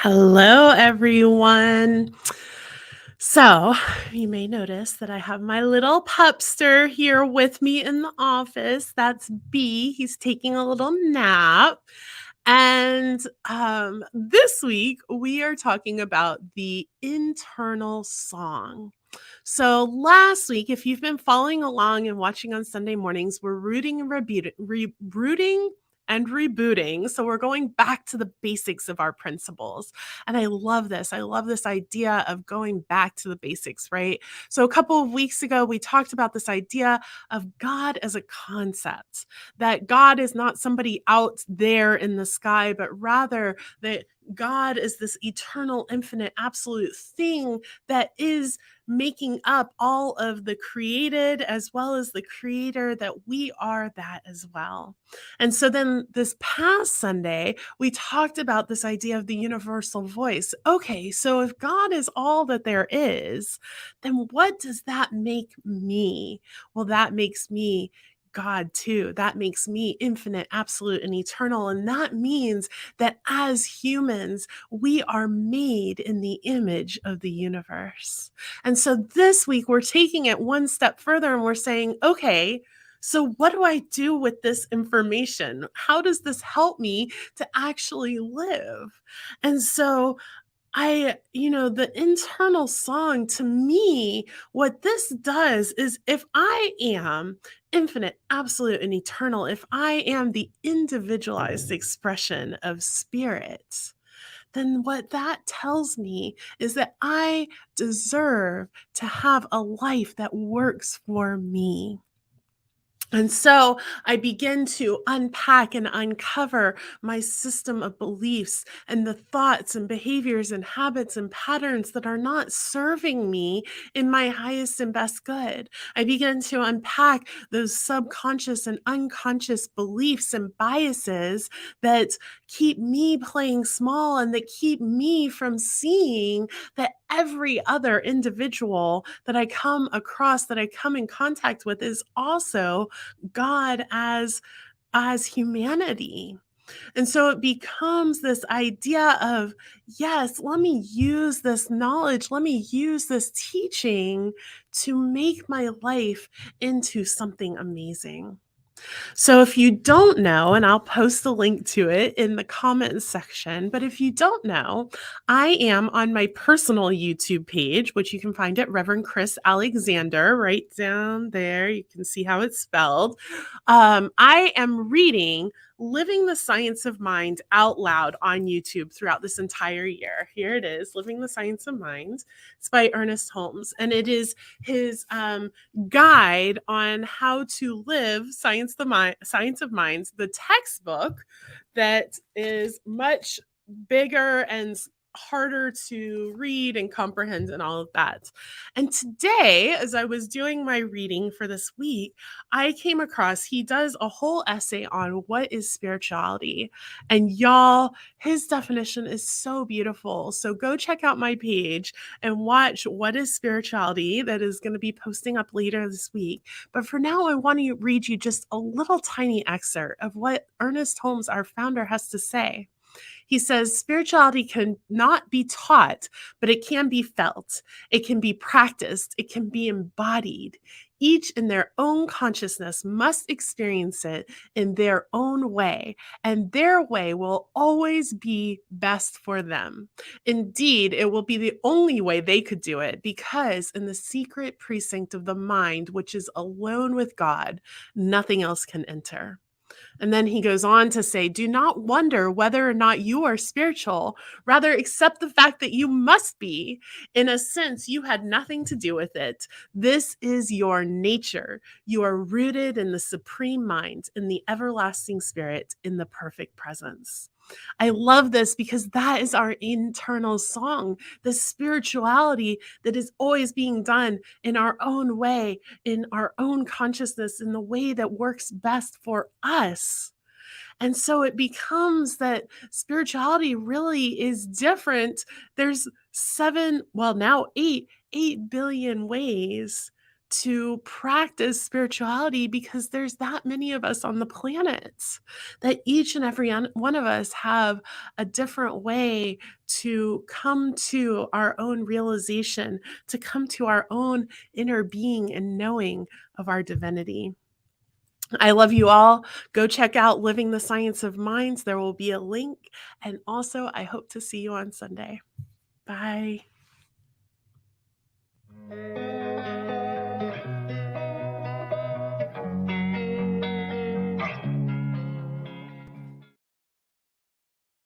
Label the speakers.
Speaker 1: Hello, everyone. So, you may notice that I have my little pupster here with me in the office. That's B. He's taking a little nap. And this week, we are talking about the internal song. So, last week, if you've been following along and watching on Sunday mornings, we're rooting and rebooting. So, we're going back to the basics of our principles. And I love this. I love this idea of going back to the basics, right? So, a couple of weeks ago, we talked about this idea of God as a concept, that God is not somebody out there in the sky, but rather that God is this eternal, infinite, absolute thing that is making up all of the created as well as the creator, that we are that as well. And so then this past Sunday, we talked about this idea of the universal voice. Okay, so if God is all that there is, then what does that make me? Well, that makes me God too. That makes me infinite, absolute, and eternal. And that means that as humans, we are made in the image of the universe. And so this week, we're taking it one step further and we're saying, okay, so what do I do with this information? How does this help me to actually live? And so the internal song to me, what this does is if I am infinite, absolute, and eternal, if I am the individualized expression of spirit, then what that tells me is that I deserve to have a life that works for me. And so I begin to unpack and uncover my system of beliefs and the thoughts and behaviors and habits and patterns that are not serving me in my highest and best good. I begin to unpack those subconscious and unconscious beliefs and biases that keep me playing small and that keep me from seeing that every other individual that I come across, that I come in contact with, is also God as humanity. And so it becomes this idea of, yes, let me use this knowledge, let me use this teaching to make my life into something amazing. So if you don't know, and I'll post a link to it in the comments section, but if you don't know, I am on my personal YouTube page, which you can find at Reverend Chris Alexander, right down there. You can see how it's spelled. I am reading Living the Science of Mind out loud on YouTube throughout this entire year. Here it is, Living the Science of Mind. It's by Ernest Holmes, and it is his guide on how to live Science of Minds, the textbook that is much bigger and harder to read and comprehend and all of that. And today, as I was doing my reading for this week, I came across, he does a whole essay on what is spirituality. And y'all, his definition is so beautiful. So go check out my page and watch What is Spirituality, that is going to be posting up later this week. But for now, I want to read you just a little tiny excerpt of what Ernest Holmes, our founder, has to say. He says spirituality can not be taught, but it can be felt. It can be practiced. It can be embodied. Each in their own consciousness must experience it in their own way, and their way will always be best for them. Indeed, it will be the only way they could do it, because in the secret precinct of the mind, which is alone with God, nothing else can enter. And then he goes on to say, do not wonder whether or not you are spiritual. Rather, accept the fact that you must be. In a sense, you had nothing to do with it. This is your nature. You are rooted in the supreme mind, in the everlasting spirit, in the perfect presence. I love this because that is our internal song, the spirituality that is always being done in our own way, in our own consciousness, in the way that works best for us. And so it becomes that spirituality really is different. There's 7, well, now 8 billion ways to practice spirituality because there's that many of us on the planet, that each and every one of us have a different way to come to our own realization, to come to our own inner being and knowing of our divinity. I love you all. Go check out Living the Science of Minds. There will be a link. And also, I hope to see you on Sunday. Bye.